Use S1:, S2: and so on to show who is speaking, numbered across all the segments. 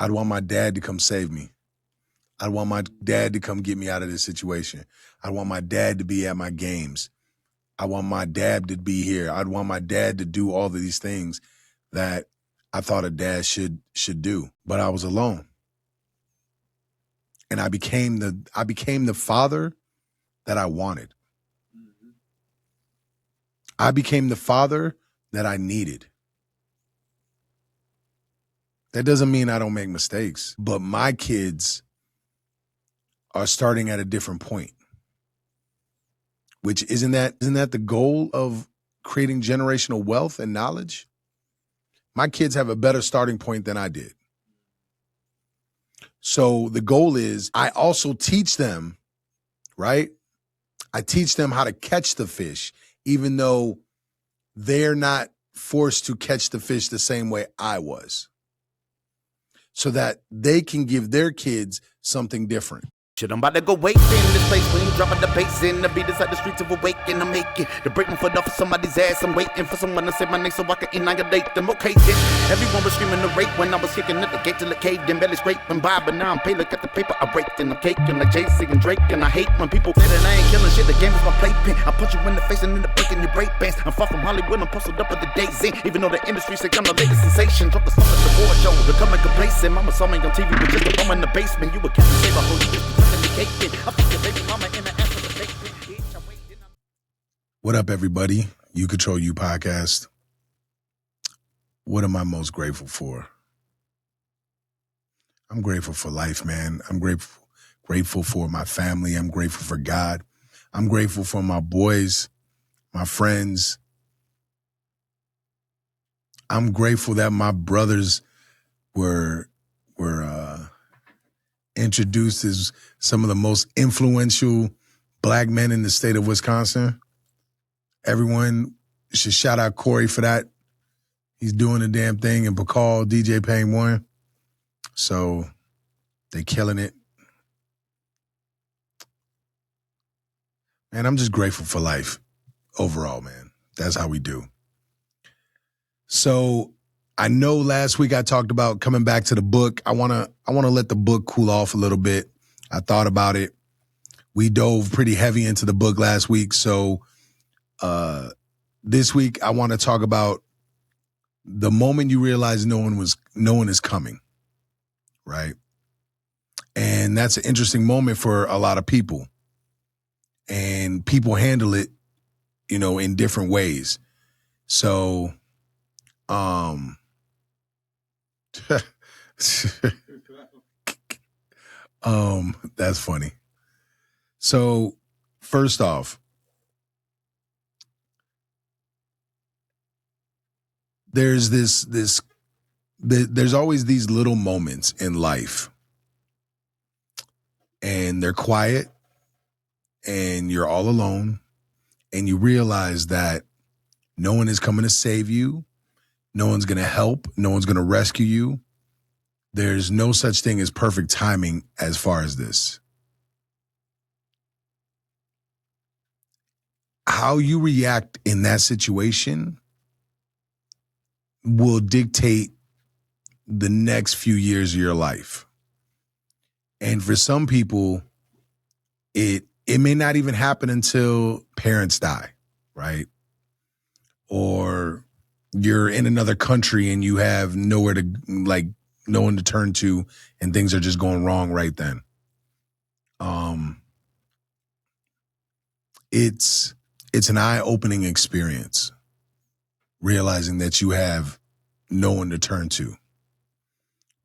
S1: I'd want my dad to come save me. I'd want my dad to come get me out of this situation. I want my dad to be at my games. I want my dad to be here. I'd want my dad to do all of these things that I thought a dad should do. But I was alone. And I became the father that I wanted. I became the father that I needed. That doesn't mean I don't make mistakes, but my kids are starting at a different point. Which isn't that the goal of creating generational wealth and knowledge? My kids have a better starting point than I did. So the goal is I also teach them, right? I teach them how to catch the fish, even though they're not forced to catch the fish the same way I was, so that they can give their kids something different.
S2: Shit, I'm about to go wait in this place when you dropping the bass in. The beat is at the streets of awaken. I'm making to break my foot off of somebody's ass. I'm waiting for someone to say my name so I can annihilate them. Okay, then. Everyone was screaming the rape when I was kicking at the gate till it caved in. Belly scraping by, but now I'm paid. Look at the paper I raked and I'm caking like Jay-Z and Drake. And I hate when people say that I ain't killing shit. The game is my playpen. I punch you in the face and end up breaking your break bands. I'm far from Hollywood. I'm posted up at the days in. Even though the industry say I'm the latest sensation. Drop the stuff at the board show. Becoming complacent. Mama saw me on TV with just a bum in the basement. You a Captain Saber, who you
S1: What up, everybody? You Control You podcast. What am I most grateful for? I'm grateful for life, man. I'm grateful for my family. I'm grateful for God. I'm grateful for my boys, my friends. I'm grateful that my brothers were introduced as some of the most influential Black men in the state of Wisconsin. Everyone should shout out Corey for that. He's doing the damn thing, and Bacall, DJ Payne 1. So they killing it. Man, I'm just grateful for life overall, man. That's how we do. So I know last week I talked about coming back to the book. I wanna let the book cool off a little bit. I thought about it. We dove pretty heavy into the book last week. So this week I want to talk about the moment you realize no one is coming, right? And that's an interesting moment for a lot of people. And people handle it, in different ways. So that's funny. So first off, there's there's always these little moments in life, and they're quiet, and you're all alone, and you realize that no one is coming to save you, no one's going to help, no one's going to rescue you. There's no such thing as perfect timing as far as this. How you react in that situation will dictate the next few years of your life. And for some people, it may not even happen until parents die, right? Or you're in another country and you have no one to turn to, and things are just going wrong right then. It's an eye-opening experience, realizing that you have no one to turn to.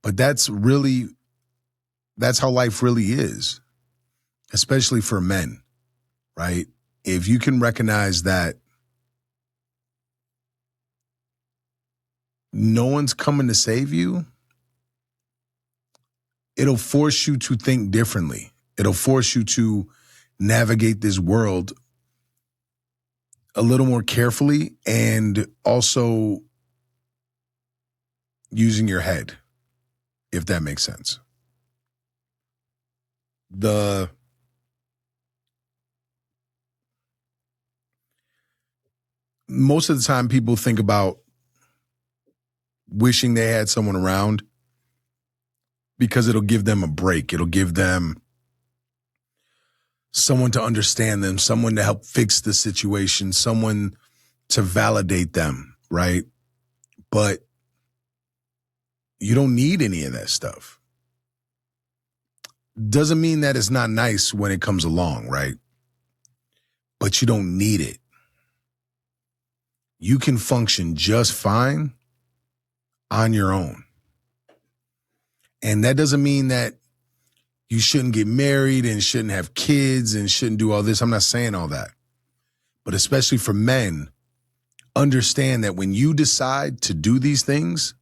S1: But that's how life really is, especially for men, right? If you can recognize that no one's coming to save you, it'll force you to think differently. It'll force you to navigate this world a little more carefully, and also using your head, if that makes sense. Most of the time people think about wishing they had someone around because it'll give them a break. It'll give them someone to understand them, someone to help fix the situation, someone to validate them, right? But you don't need any of that stuff. Doesn't mean that it's not nice when it comes along, right? But you don't need it. You can function just fine on your own. And that doesn't mean that you shouldn't get married and shouldn't have kids and shouldn't do all this. I'm not saying all that. But especially for men, understand that when you decide to do these things,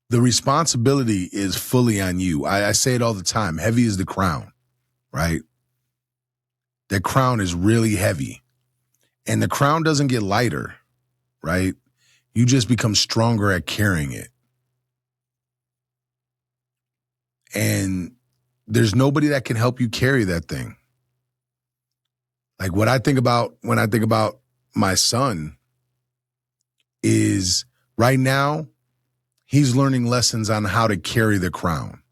S1: the responsibility is fully on you. I say it all the time. Heavy is the crown, right? That crown is really heavy. And the crown doesn't get lighter, right? You just become stronger at carrying it. And there's nobody that can help you carry that thing. Like what I think about when I think about my son is right now, he's learning lessons on how to carry the crown.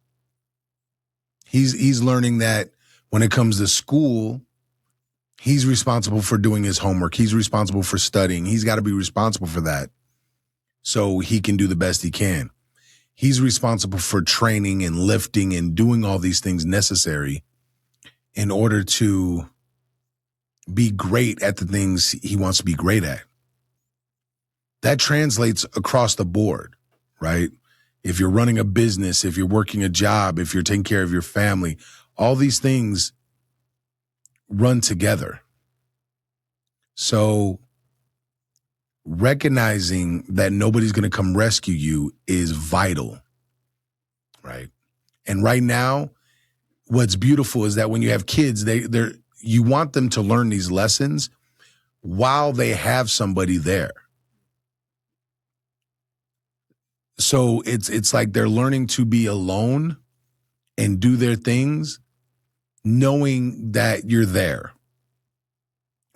S1: He's learning that when it comes to school, he's responsible for doing his homework. He's responsible for studying. He's got to be responsible for that so he can do the best he can. He's responsible for training and lifting and doing all these things necessary in order to be great at the things he wants to be great at. That translates across the board, right? If you're running a business, if you're working a job, if you're taking care of your family, all these things run together. So recognizing that nobody's going to come rescue you is vital, right? And right now, what's beautiful is that when you have kids, you want them to learn these lessons while they have somebody there. So it's like they're learning to be alone and do their things, knowing that you're there.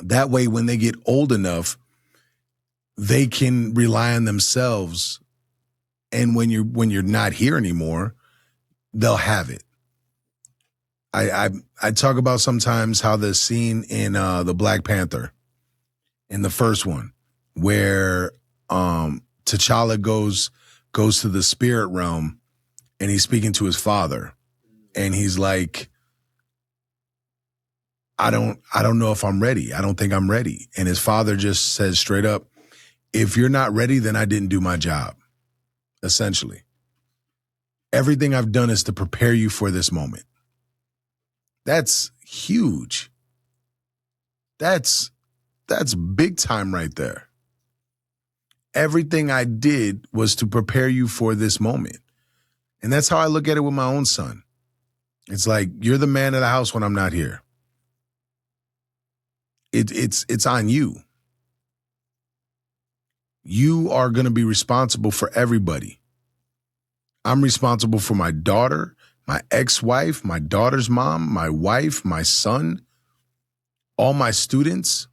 S1: That way, when they get old enough, they can rely on themselves. And when you're not here anymore, they'll have it. I talk about sometimes how the scene in the Black Panther, in the first one, where T'Challa goes to the spirit realm and he's speaking to his father, and he's like, I don't know if I'm ready. I don't think I'm ready. And his father just says straight up, if you're not ready, then I didn't do my job, essentially. Everything I've done is to prepare you for this moment. That's huge. That's big time right there. Everything I did was to prepare you for this moment. And that's how I look at it with my own son. It's like, you're the man of the house when I'm not here. It's on you. You are going to be responsible for everybody. I'm responsible for my daughter, my ex-wife, my daughter's mom, my wife, my son, all my students,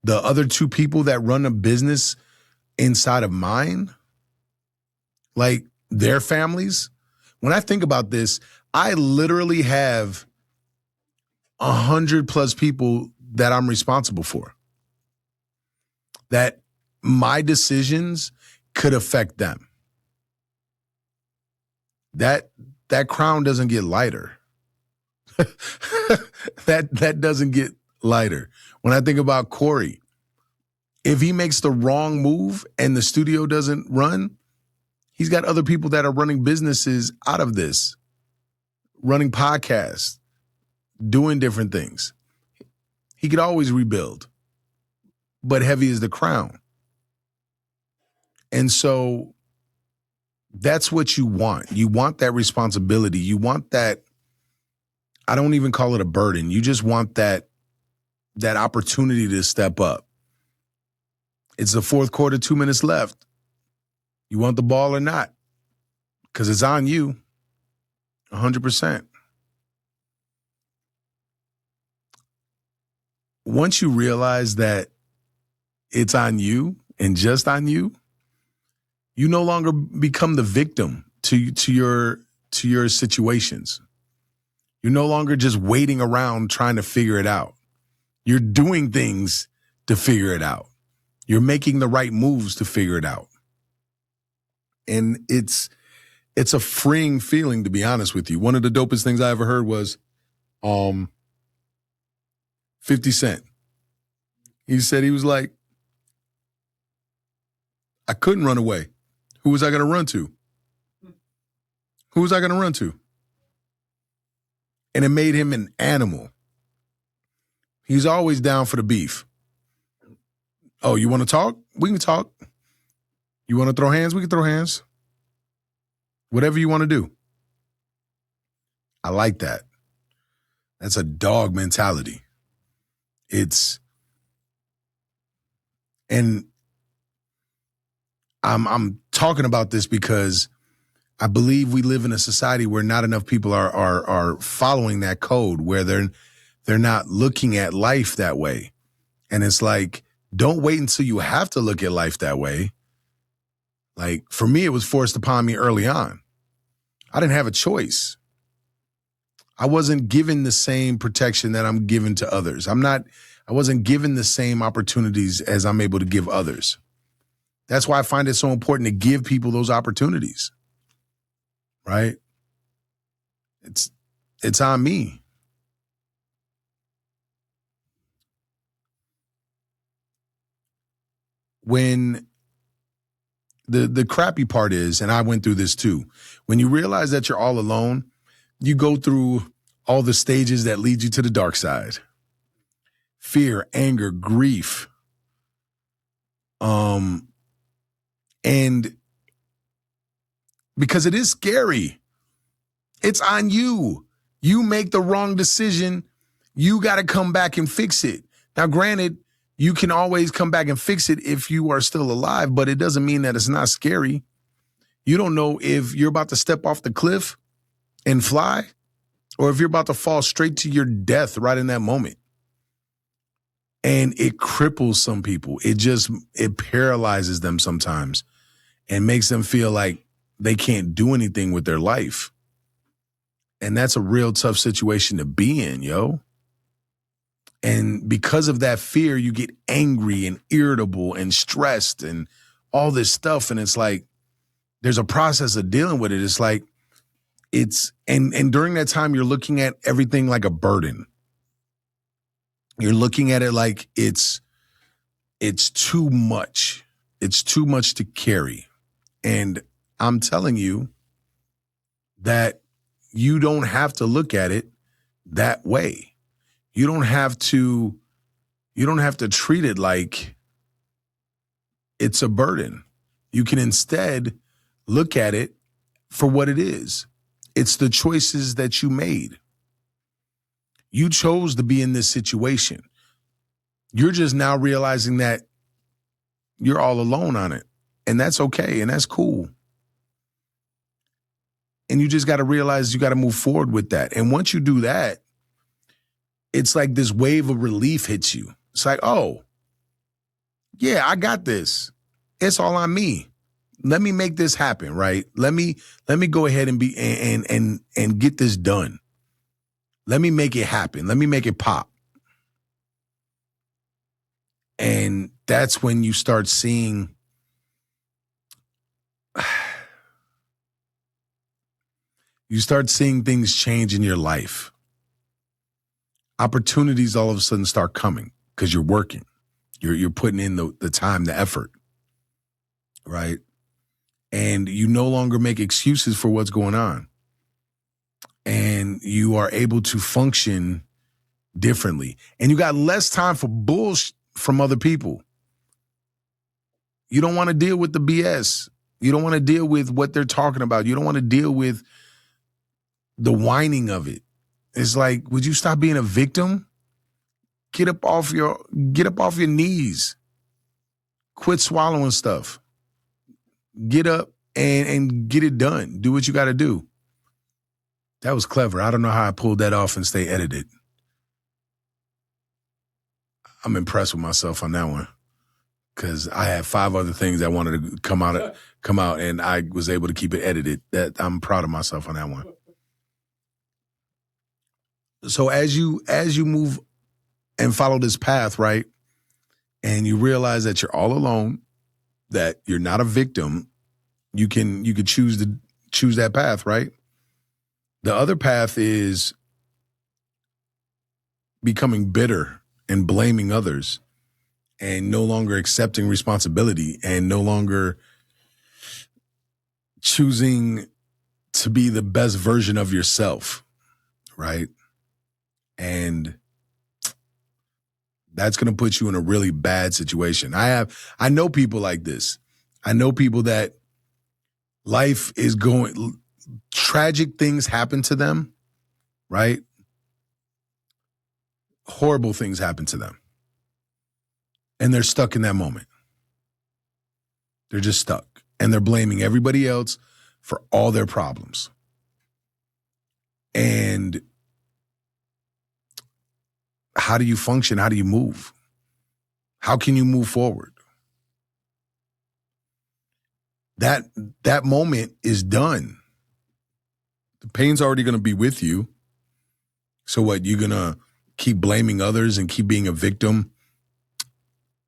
S1: the other two people that run a business inside of mine, like their families. When I think about this, I literally have 100+ people that I'm responsible for, that my decisions could affect them. That crown doesn't get lighter. that doesn't get lighter. When I think about Corey, if he makes the wrong move and the studio doesn't run, he's got other people that are running businesses out of this, running podcasts, doing different things. He could always rebuild, but heavy is the crown. And so that's what you want. You want that responsibility. You want that, I don't even call it a burden. You just want that opportunity to step up. It's the fourth quarter, 2 minutes left. You want the ball or not? Because it's on you, 100%. Once you realize that it's on you and just on you, you no longer become the victim to your situations. You're no longer just waiting around trying to figure it out. You're doing things to figure it out. You're making the right moves to figure it out. And it's a freeing feeling, to be honest with you. One of the dopest things I ever heard was 50 Cent. He said, he was like, I couldn't run away. Who was I going to run to? Who was I going to run to? And it made him an animal. He's always down for the beef. Oh, you want to talk? We can talk. You want to throw hands? We can throw hands. Whatever you want to do. I like that. That's a dog mentality. And I'm talking about this because I believe we live in a society where not enough people are following that code, where they're not looking at life that way. And it's like, don't wait until you have to look at life that way. Like, for me, it was forced upon me early on. I didn't have a choice. I wasn't given the same protection that I'm given to others. I wasn't given the same opportunities as I'm able to give others. That's why I find it so important to give people those opportunities. Right? It's on me. When the crappy part is, and I went through this too, when you realize that you're all alone, you go through all the stages that lead you to the dark side. Fear, anger, grief. And because it is scary. It's on you. You make the wrong decision, you got to come back and fix it. Now, granted, you can always come back and fix it if you are still alive, but it doesn't mean that it's not scary. You don't know if you're about to step off the cliff and fly, or if you're about to fall straight to your death right in that moment. And it cripples some people. It paralyzes them sometimes and makes them feel like they can't do anything with their life. And that's a real tough situation to be in, yo. And because of that fear, you get angry and irritable and stressed and all this stuff. And it's like, there's a process of dealing with it. It's like, and during that time, you're looking at everything like a burden. You're looking at it like it's too much. It's too much to carry. And I'm telling you that you don't have to look at it that way. You don't have to treat it like it's a burden. You can instead look at it for what it is. It's the choices that you made. You chose to be in this situation. You're just now realizing that you're all alone on it. And that's okay. And that's cool. And you just got to realize you got to move forward with that. And once you do that, it's like this wave of relief hits you. It's like, oh, yeah, I got this. It's all on me. Let me make this happen, right? Let me go ahead and and get this done. Let me make it happen. Let me make it pop. And that's when you start seeing things change in your life. Opportunities all of a sudden start coming because you're working. You're putting in the time, the effort, right? And you no longer make excuses for what's going on. And you are able to function differently. And you got less time for bullshit from other people. You don't want to deal with the BS. You don't want to deal with what they're talking about. You don't want to deal with the whining of it. It's like, would you stop being a victim? Get up off your knees. Quit swallowing stuff. Get up and get it done. Do what you got to do. That was clever. I don't know how I pulled that off and stay edited. I'm impressed with myself on that one. because I had 5 other things that wanted to come out, and I was able to keep it edited. That I'm proud of myself on that one. So as you move and follow this path, right, and you realize that you're all alone, that you're not a victim, you could choose that path, right? The other path is becoming bitter and blaming others and no longer accepting responsibility and no longer choosing to be the best version of yourself, right? And that's going to put you in a really bad situation. I know people like this. I know people that life is going, tragic things happen to them, right? Horrible things happen to them. And they're stuck in that moment. They're just stuck. And they're blaming everybody else for all their problems. And how do you function? How do you move? How can you move forward? That moment is done. The pain's already going to be with you. So what, you're going to keep blaming others and keep being a victim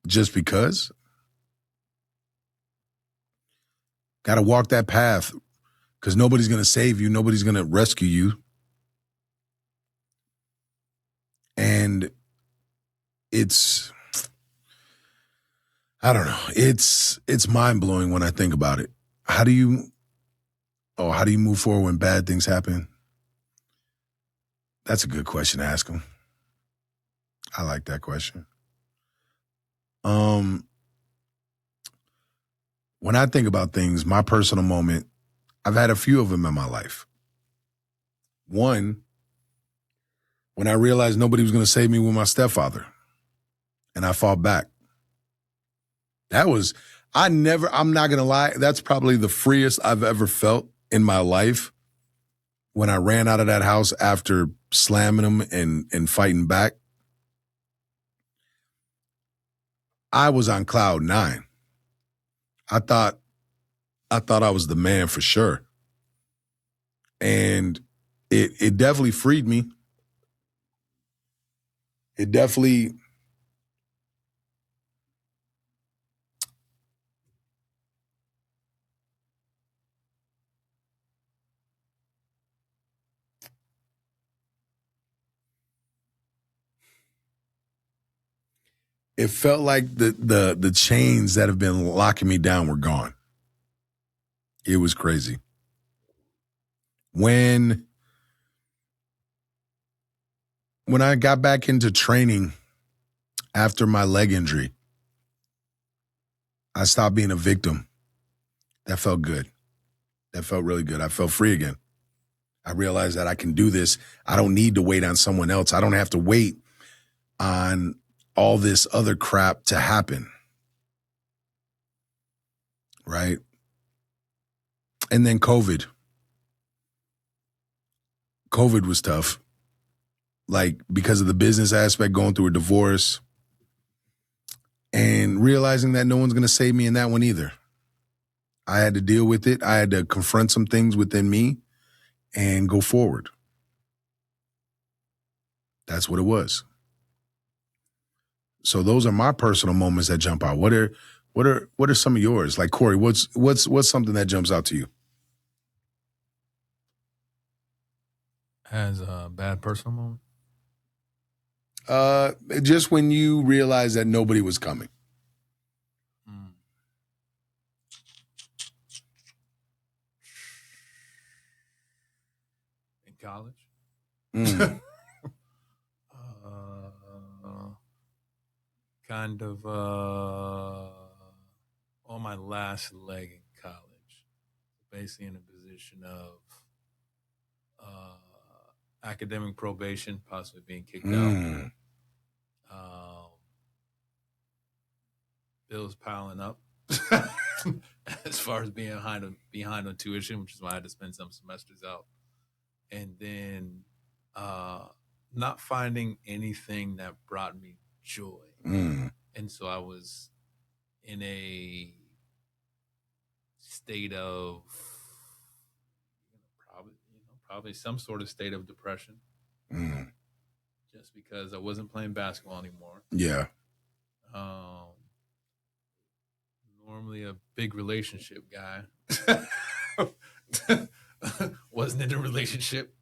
S1: just because? Got to walk that path because nobody's going to save you. Nobody's going to rescue you. And it's, I don't know. It's mind-blowing when I think about it. How do you move forward when bad things happen? That's a good question to ask them. I like that question. When I think about things, my personal moment, I've had a few of them in my life. One, when I realized nobody was going to save me with my stepfather, and I fought back. I'm not going to lie, that's probably the freest I've ever felt in my life when I ran out of that house after slamming him and fighting back. I was on cloud 9. I thought I was the man for sure. And it definitely freed me. It definitely it felt like the chains that have been locking me down were gone. It was crazy. When I got back into training after my leg injury, I stopped being a victim. That felt good. That felt really good. I felt free again. I realized that I can do this. I don't need to wait on someone else. I don't have to wait on all this other crap to happen. Right? And then COVID. COVID was tough. Like, because of the business aspect, going through a divorce, and realizing that no one's going to save me in that one either. I had to deal with it. I had to confront some things within me and go forward. That's what it was. So those are my personal moments that jump out. What are some of yours? Like, Corey, what's something that jumps out to you?
S3: As a bad personal moment?
S1: Just when you realized that nobody was coming.
S3: In college? Kind of on my last leg in college, basically in a position of academic probation, possibly being kicked out. Bills piling up as far as being behind on tuition, which is why I had to spend some semesters out. And then not finding anything that brought me joy. And so I was in a state of probably some sort of state of depression, just because I wasn't playing basketball anymore.
S1: Yeah.
S3: Normally a big relationship guy. Wasn't in a relationship.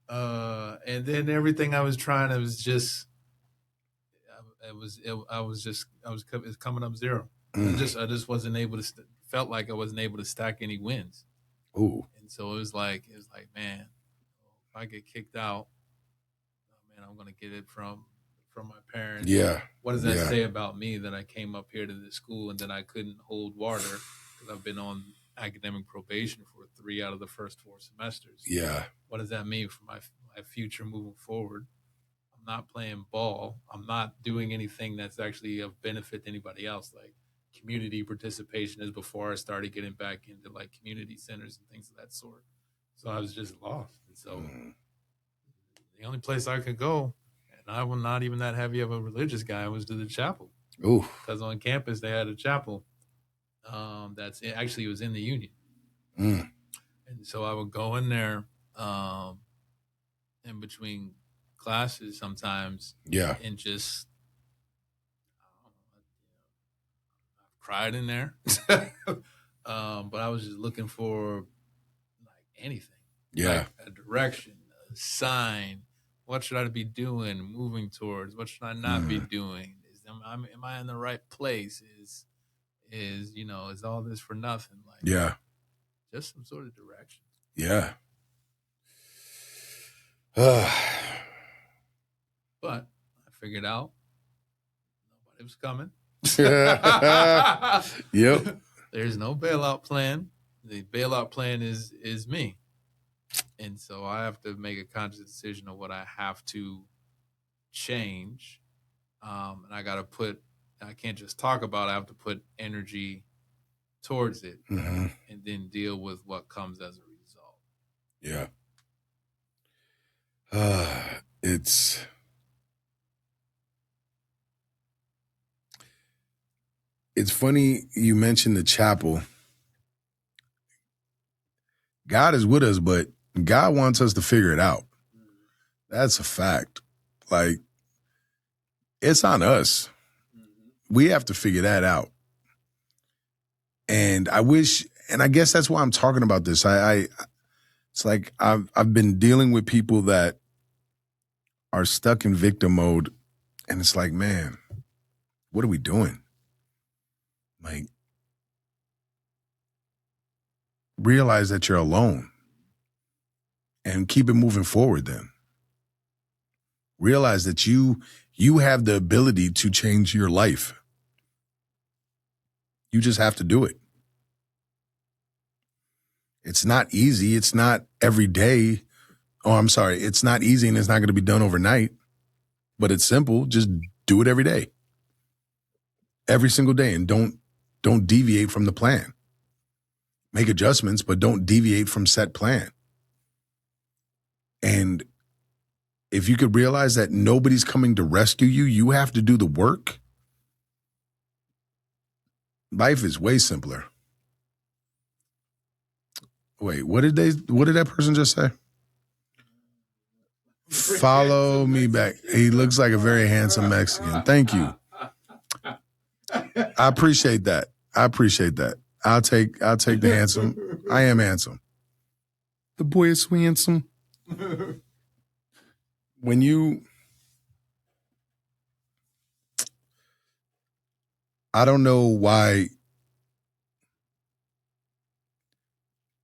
S3: And then everything I was trying, it's coming up zero. I just wasn't able to, felt like I wasn't able to stack any wins.
S1: Ooh.
S3: And so it was like, man, if I get kicked out, man, I'm going to get it from my parents.
S1: Yeah.
S3: What does that say about me that I came up here to this school and then I couldn't hold water because I've been on academic probation for 3 out of the first 4 semesters?
S1: Yeah.
S3: What does that mean for my future moving forward? I'm not playing ball. I'm not doing anything that's actually of benefit to anybody else. Like community participation is before I started getting back into like community centers and things of that sort. So I was just lost. And so the only place I could go, and I was not even that heavy of a religious guy, was to the chapel.
S1: Ooh.
S3: Because on campus they had a chapel it was in the Union. And so I would go in there in between classes sometimes.
S1: Yeah.
S3: And just I've cried in there. But I was just looking for like anything.
S1: Yeah.
S3: Like a direction, a sign. What should I be doing, moving towards? What should I not be doing? Am I in the right place? Is all this for nothing? Like,
S1: yeah.
S3: Just some sort of direction.
S1: Yeah.
S3: But I figured out nobody was coming.
S1: Yep.
S3: There's no bailout plan. The bailout plan is me. And so I have to make a conscious decision of what I have to change. And I can't just talk about it. I have to put energy towards it and then deal with what comes as a result.
S1: Yeah. It's funny you mentioned the chapel. God is with us, but God wants us to figure it out. That's a fact. Like, it's on us. We have to figure that out. And I wish, and I guess that's why I'm talking about this. It's like I've been dealing with people that are stuck in victim mode, and it's like, man, what are we doing? Like, realize that you're alone and keep it moving forward then. Realize that you have the ability to change your life. You just have to do it. It's not easy. It's not every day. Oh, I'm sorry. It's not easy and it's not going to be done overnight, but it's simple. Just do it every day. Every single day, and don't deviate from the plan. Make adjustments, but don't deviate from set plan. And if you could realize that nobody's coming to rescue you, you have to do the work. Life is way simpler. Wait, what did that person just say? Follow me back. He looks like a very handsome Mexican. Thank you. I appreciate that. I'll take the handsome. I am handsome. The boy is so handsome. I don't know why.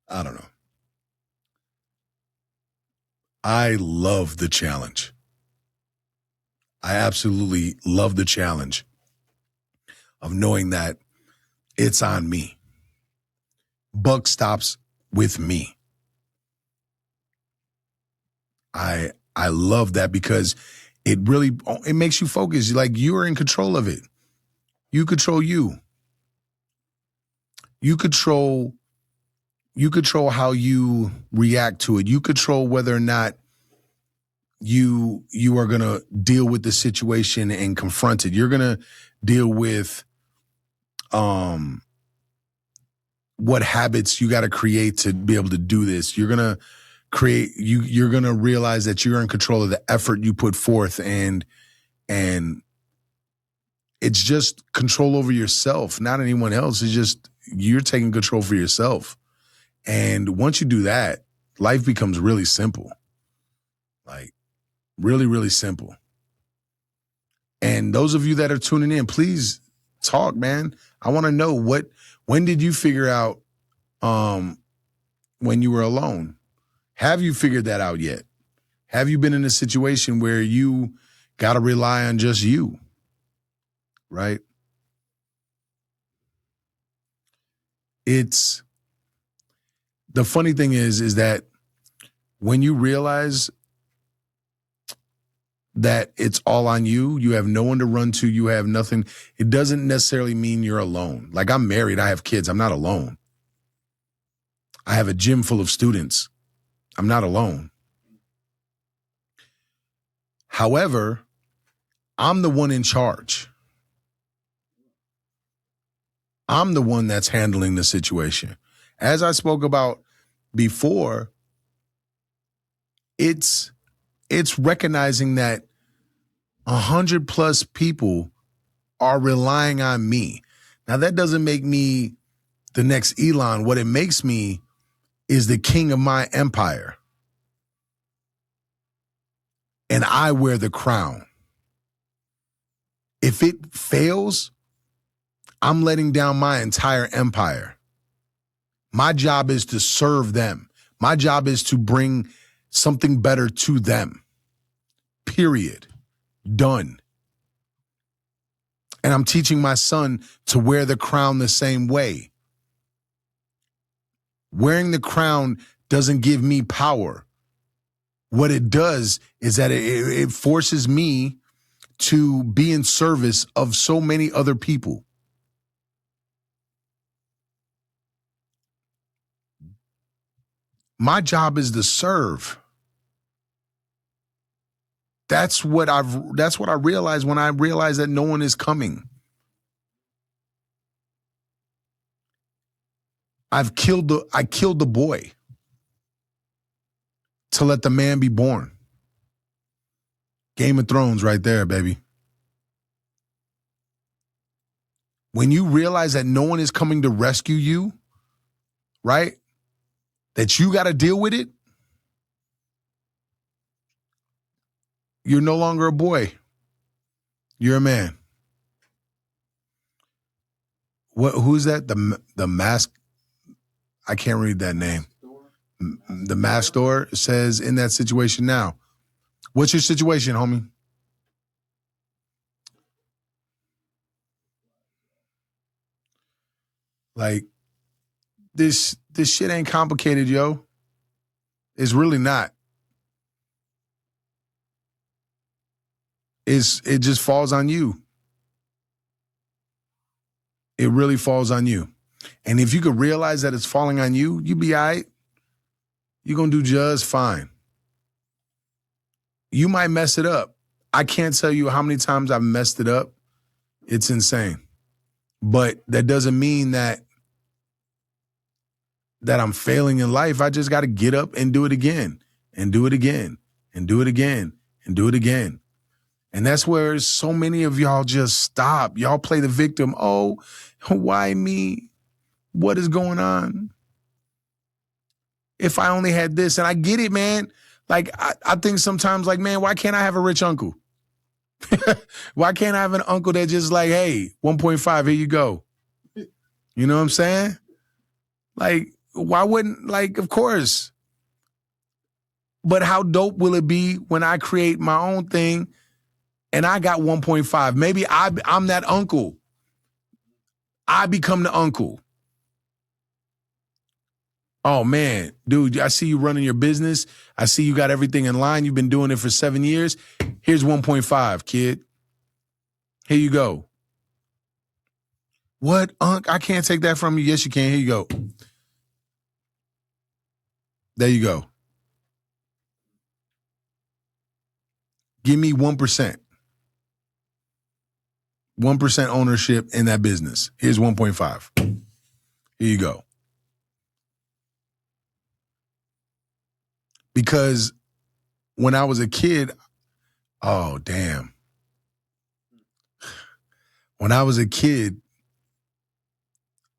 S1: I don't know. I love the challenge. I absolutely love the challenge of knowing that it's on me. Buck stops with me. I love that because it makes you focus. Like, you're in control of it. You control you. You control how you react to it. You control whether or not you are going to deal with the situation and confront it. You're going to deal with what habits you got to create to be able to do this. You're gonna you're gonna realize that you're in control of the effort you put forth, and it's just control over yourself, not anyone else. It's just you're taking control for yourself. And once you do that, life becomes really simple. Like really, really simple. And those of you that are tuning in, please talk, man. I want to know when did you figure out when you were alone? Have you figured that out yet? Have you been in a situation where you got to rely on just you? Right? It's the funny thing is that when you realize that it's all on you, you have no one to run to, you have nothing, it doesn't necessarily mean you're alone. Like I'm married, I have kids, I'm not alone. I have a gym full of students. I'm not alone. However, I'm the one in charge. I'm the one that's handling the situation. As I spoke about before, it's recognizing that 100+ people are relying on me. Now, that doesn't make me the next Elon. What it makes me is the king of my empire. And I wear the crown. If it fails, I'm letting down my entire empire. My job is to serve them. My job is to bring something better to them. Period. Done. And I'm teaching my son to wear the crown the same way. Wearing the crown doesn't give me power. What it does is that it forces me to be in service of so many other people. My job is to serve. That's what I realized when I realized that no one is coming. I killed the boy to let the man be born. Game of Thrones right there, baby. When you realize that no one is coming to rescue you, right? That you got to deal with it, you're no longer a boy. You're a man. Who's that? The mask? I can't read that name. The Mastor says in that situation now. What's your situation, homie? Like, this shit ain't complicated, yo. It's really not. It just falls on you. It really falls on you. And if you could realize that it's falling on you, you be all right. You're going to do just fine. You might mess it up. I can't tell you how many times I've messed it up. It's insane. But that doesn't mean that I'm failing in life. I just got to get up and do it again, and do it again, and do it again, and do it again. And that's where so many of y'all just stop. Y'all play the victim. Oh, why me? What is going on? If I only had this, and I get it, man. Like, I think sometimes, like, man, why can't I have a rich uncle? Why can't I have an uncle that just like, hey, 1.5, here you go. You know what I'm saying? Like, why wouldn't, like, of course. But how dope will it be when I create my own thing and I got 1.5? Maybe I'm that uncle. I become the uncle. Oh, man, dude, I see you running your business. I see you got everything in line. You've been doing it for 7 years. Here's 1.5, kid. Here you go. What, Unc? I can't take that from you. Yes, you can. Here you go. There you go. Give me 1%. 1% ownership in that business. Here's 1.5. Here you go. Because when I was a kid, oh, damn. When I was a kid,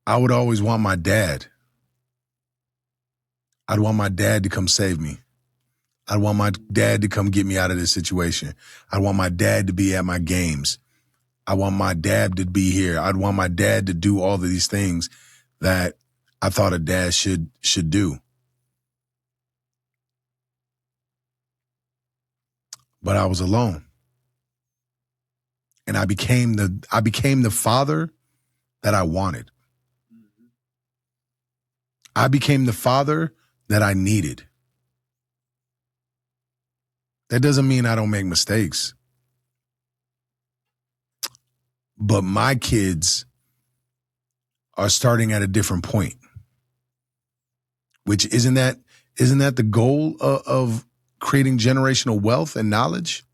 S1: I would always want my dad. I'd want my dad to come save me. I'd want my dad to come get me out of this situation. I'd want my dad to be at my games. I want my dad to be here. I'd want my dad to do all of these things that I thought a dad should do. But I was alone. And I became the father that I wanted. I became the father that I needed. That doesn't mean I don't make mistakes. But my kids are starting at a different point. Which isn't that the goal of creating generational wealth and knowledge?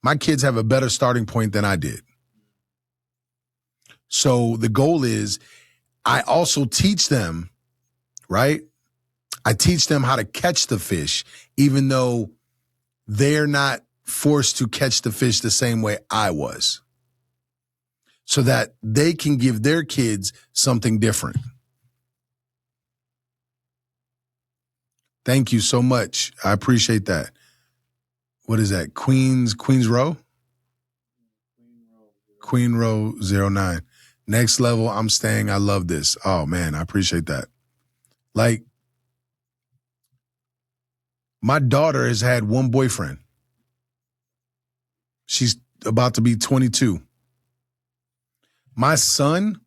S1: My kids have a better starting point than I did. So the goal is I also teach them, right? I teach them how to catch the fish, even though they're not forced to catch the fish the same way I was, so that they can give their kids something different. Thank you so much. I appreciate that. What is that? Queens Row? Queen Row 09. Next level, I'm staying. I love this. Oh, man, I appreciate that. Like, my daughter has had one boyfriend. She's about to be 22. My son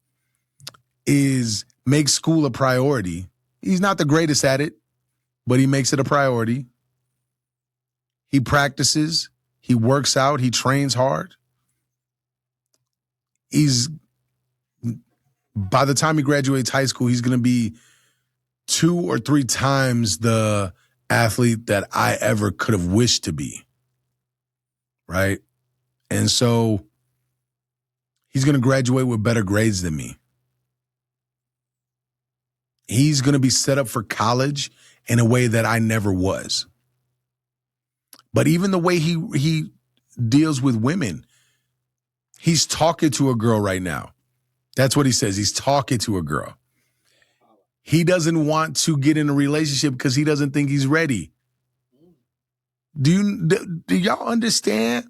S1: makes school a priority. He's not the greatest at it, but he makes it a priority. He practices. He works out. He trains hard. By the time he graduates high school, he's going to be 2 or 3 times the athlete that I ever could have wished to be. Right? And so he's going to graduate with better grades than me. He's going to be set up for college in a way that I never was. But even the way he deals with women, he's talking to a girl right now. That's what he says. He's talking to a girl. He doesn't want to get in a relationship because he doesn't think he's ready. Do y'all understand?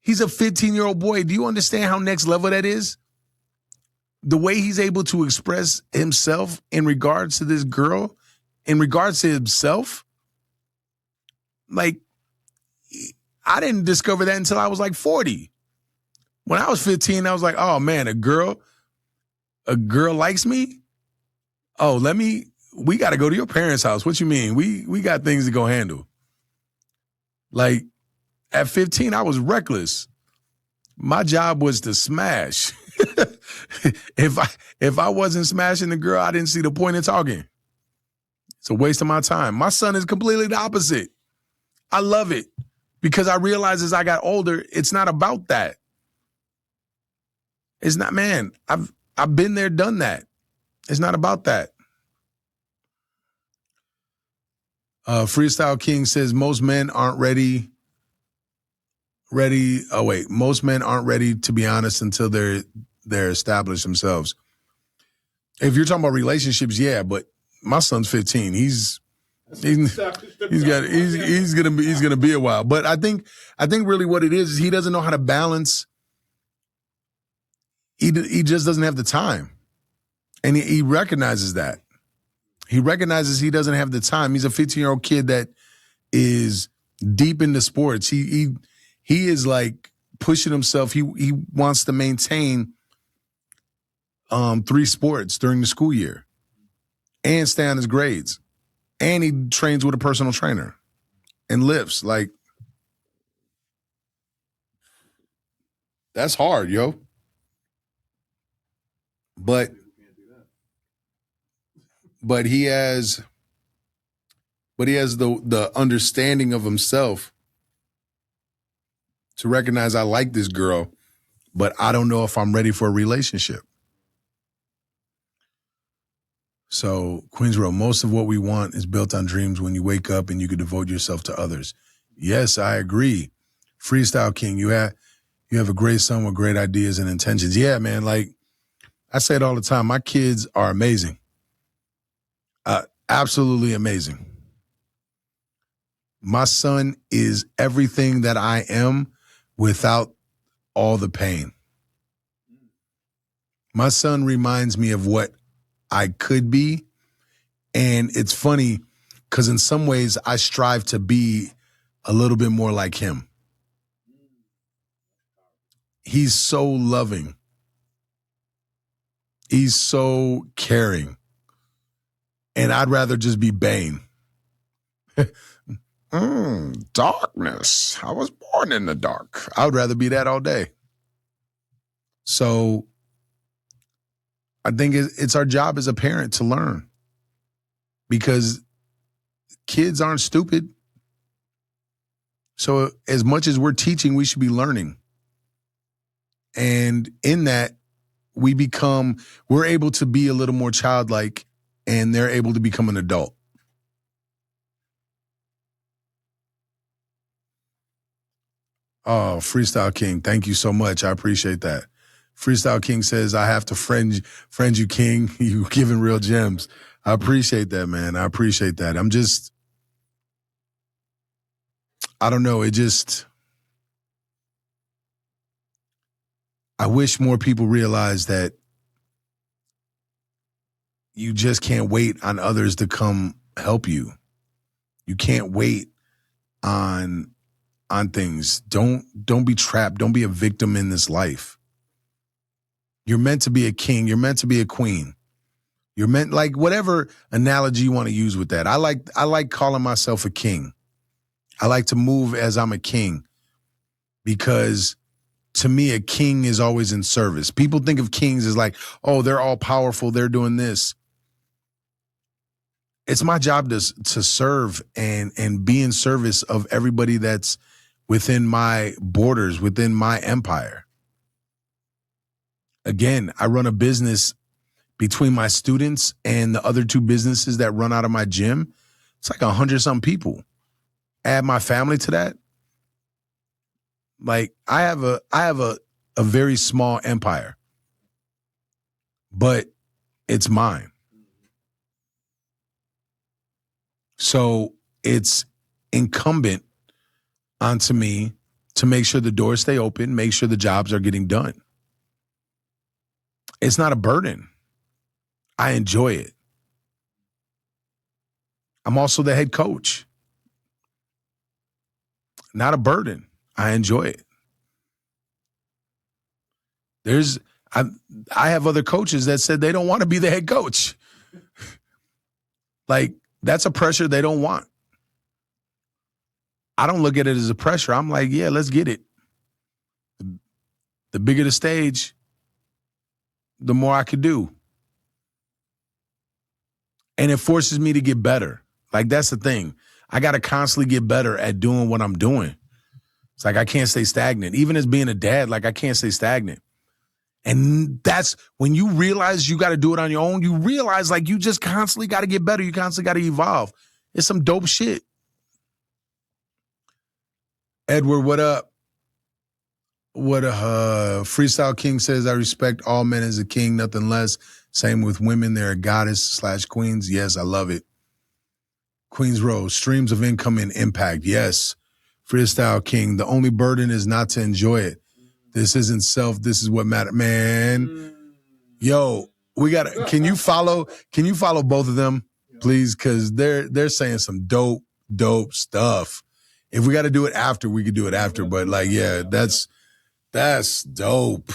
S1: He's a 15-year-old boy. Do you understand how next level that is? The way he's able to express himself in regards to this girl, in regards to himself. Like, I didn't discover that until I was like 40. When I was 15, I was like, oh man, a girl likes me? Oh, we got to go to your parents' house. What you mean? We got things to go handle. Like, at 15, I was reckless. My job was to smash. If I wasn't smashing the girl, I didn't see the point in talking. It's a waste of my time. My son is completely the opposite. I love it because I realized as I got older, it's not about that. It's not, man, I've been there, done that. It's not about that. Freestyle King says most men aren't ready. Most men aren't ready to be honest until they're established themselves. If you're talking about relationships, yeah, but my son's 15. He's gonna be a while. But I think really what it is he doesn't know how to balance. He just doesn't have the time. And he recognizes that. He recognizes he doesn't have the time. He's a 15-year-old kid that is deep into sports. He is like pushing himself. He wants to maintain 3 sports during the school year and stay on his grades. And he trains with a personal trainer and lifts. Like, that's hard, yo. But he has the understanding of himself to recognize I like this girl, but I don't know if I'm ready for a relationship. So, Queens Row, most of what we want is built on dreams when you wake up and you can devote yourself to others. Yes, I agree. Freestyle King, you have a great son with great ideas and intentions. Yeah, man, like I say it all the time, my kids are amazing. Absolutely amazing. My son is everything that I am without all the pain. My son reminds me of what I could be. And it's funny because in some ways I strive to be a little bit more like him. He's so loving. He's so caring. And I'd rather just be Bane. Darkness. I was born in the dark. I would rather be that all day. So I think it's our job as a parent to learn, because kids aren't stupid. So as much as we're teaching, we should be learning. And in that, we're able to be a little more childlike, and they're able to become an adult. Oh, Freestyle King, thank you so much. I appreciate that. Freestyle King says, I have to friend you, King. You giving real gems. I appreciate that, man. I appreciate that. I don't know. I wish more people realize that you just can't wait on others to come help you. You can't wait on things. Don't be trapped. Don't be a victim in this life. You're meant to be a king. You're meant to be a queen. You're meant, like, whatever analogy you want to use with that. I like calling myself a king. I like to move as I'm a king, because to me, a king is always in service. People think of kings as like, oh, they're all powerful, they're doing this. It's my job to serve and be in service of everybody that's within my borders, within my empire. Again, I run a business between my students and the other two businesses that run out of my gym. It's like 100-something people. Add my family to that. Like, I have a very small empire, but it's mine. So it's incumbent onto me to make sure the doors stay open, make sure the jobs are getting done. It's not a burden. I enjoy it. I'm also the head coach. Not a burden. I enjoy it. I have other coaches that said they don't want to be the head coach. Like, that's a pressure they don't want. I don't look at it as a pressure. I'm like, yeah, let's get it. The bigger the stage, the more I could do. And it forces me to get better. Like, that's the thing. I got to constantly get better at doing what I'm doing. It's like I can't stay stagnant. Even as being a dad, like, I can't stay stagnant. And that's when you realize you got to do it on your own. You realize, like, you just constantly got to get better. You constantly got to evolve. It's some dope shit. Edward, what up? Freestyle King says, I respect all men as a king, nothing less. Same with women. They're a goddess/queens. Yes, I love it. Queens Row, streams of income and impact. Yes. Freestyle King, the only burden is not to enjoy it. This isn't self. This is what matters. Man, yo, can you follow both of them, please? Because they're saying some dope stuff. If we got to do it after, we could do it after. But, like, yeah, that's dope.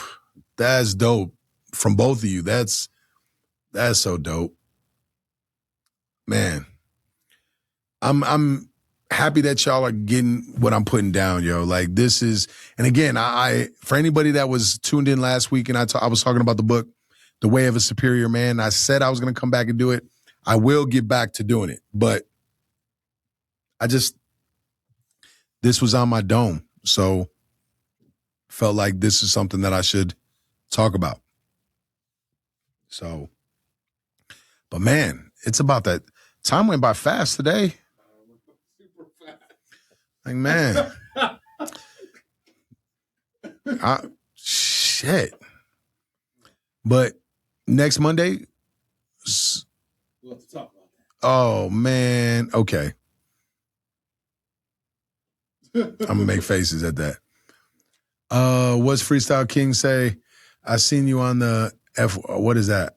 S1: That's dope from both of you. That's so dope. Man, I'm happy that y'all are getting what I'm putting down, yo. Like, this is, and again, I for anybody that was tuned in last week, and I was talking about the book, The Way of a Superior Man. I said I was going to come back and do it. I will get back to doing it, but this was on my dome. So felt like this is something that I should talk about. So, but man, it's about that. Time went by fast today.
S3: Super fast.
S1: Like, man. Shit. But next Monday.
S3: We'll have to talk about that.
S1: Oh, man. Okay. I'm going to make faces at that. What's Freestyle King say? I seen you on the what is that?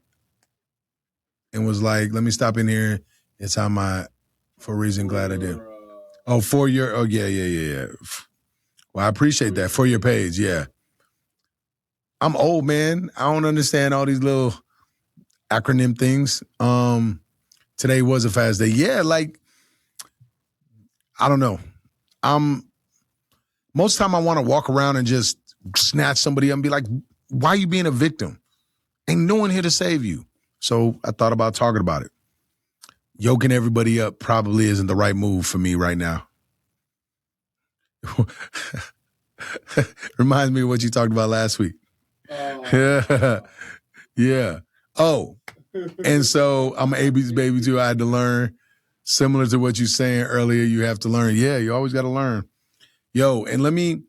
S1: And was like, let me stop in here. It's on my, for a reason, glad I did. For your, yeah. Well, I appreciate that. For your page, yeah. I'm old, man. I don't understand all these little acronym things. Today was a fast day. Yeah, like, I don't know. Most of the time I want to walk around and just snatch somebody up and be like, why are you being a victim? Ain't no one here to save you. So I thought about talking about it. Yoking everybody up probably isn't the right move for me right now. Reminds me of what you talked about last week. Yeah. Oh, and so I'm AB's baby too. I had to learn, similar to what you saying earlier, you have to learn. Yeah, you always got to learn. Yo, and let me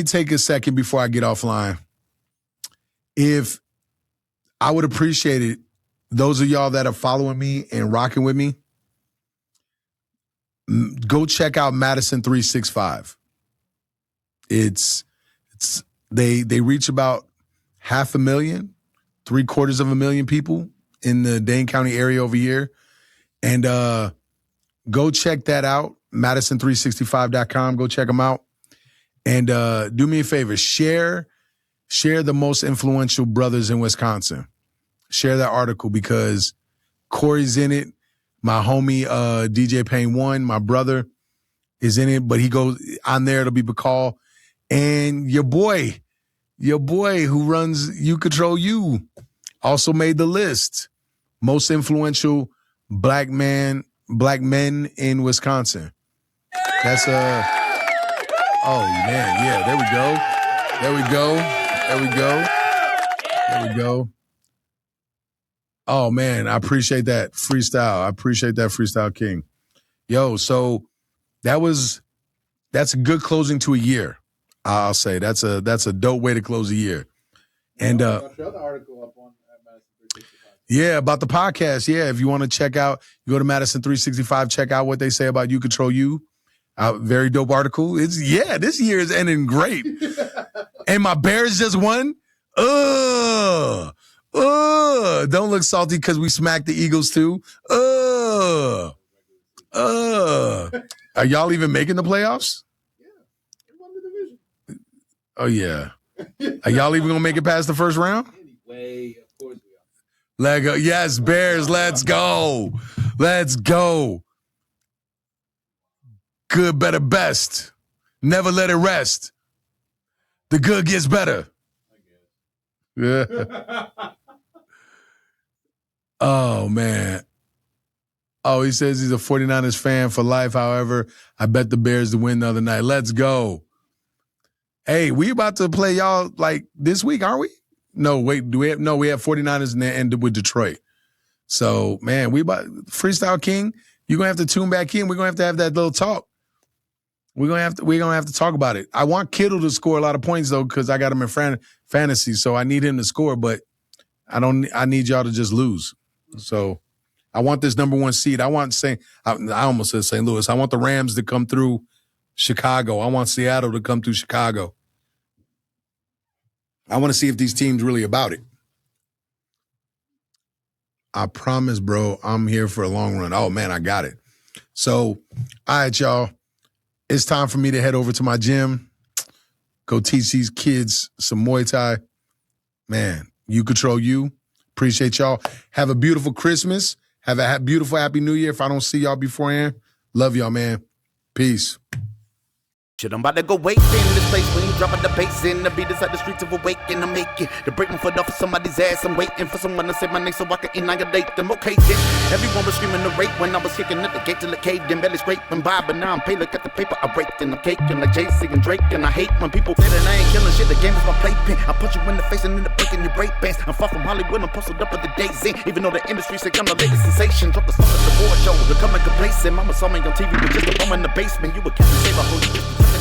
S1: take a second before I get offline. If I would appreciate it, those of y'all that are following me and rocking with me, go check out Madison 365. They reach about 500,000, 750,000 people in the Dane County area over here. And go check that out, Madison365.com. Go check them out. And do me a favor, share the most influential brothers in Wisconsin. Share that article because Corey's in it. My homie DJ Payne 1, my brother, is in it, but he goes on there. It'll be Bacall. And your boy who runs You Control You also made the list. Most influential black men in Wisconsin. That's oh man, yeah, there we go. Oh man, I appreciate that freestyle. Freestyle King. Yo, so that's a good closing to a year. I'll say that's a dope way to close a year. And
S3: I'll show the article up on Madison 365.
S1: Yeah, about the podcast. Yeah, if you want to check out, you go to Madison 365, check out what they say about You Control You. Very dope article. This year is ending great. And my Bears just won. Don't look salty because we smacked the Eagles too. Are y'all even making the playoffs?
S3: Yeah, they won the division.
S1: Oh yeah. Are y'all even gonna make it past the first round?
S3: Anyway, of course we are.
S1: Lego. Yes, Bears. Let's go. Good, better, best. Never let it rest. The good gets better. Yeah. Oh, man. Oh, he says he's a 49ers fan for life. However, I bet the Bears to win the other night. Let's go. Hey, we about to play y'all like this week, aren't we? No, wait. We have 49ers and then ended with Detroit. So, man, we about Freestyle King. You're gonna have to tune back in. We're gonna have that little talk. We're gonna have to talk about it. I want Kittle to score a lot of points though, because I got him in fantasy, so I need him to score. But I need y'all to just lose. So I want this number one seed. I almost said St. Louis. I want the Rams to come through Chicago. I want Seattle to come through Chicago. I want to see if these teams really about it. I promise, bro, I'm here for a long run. Oh, man, I got it. So, all right, y'all. It's time for me to head over to my gym, go teach these kids some Muay Thai. Man, You Control You. Appreciate y'all. Have a beautiful Christmas. Have a beautiful Happy New Year. If I don't see y'all beforehand, love y'all, man. Peace.
S2: Shit, I'm about to go wait in this place when you dropping the bass in. The beat is at the streets of awaken. I'm making to break my foot off of somebody's ass. I'm waiting for someone to say my name so I can annihilate them. Okay, then everyone was screaming the rape when I was kicking at the gate till it caved in. Belly scraping by, but now I'm paid. Look at the paper I raked and I'm caking like Jay-Z and Drake. And I hate when people say that I ain't killing shit. The game is my playpen. I punch you in the face and end up breaking your break bands. I'm far from Hollywood. I'm posted up at the days in. Even though the industry say I'm the latest sensation. Drop the song at the board show. Becoming complacent. Mama saw me on TV with just a bum in the basement. You a Captain Saber, holy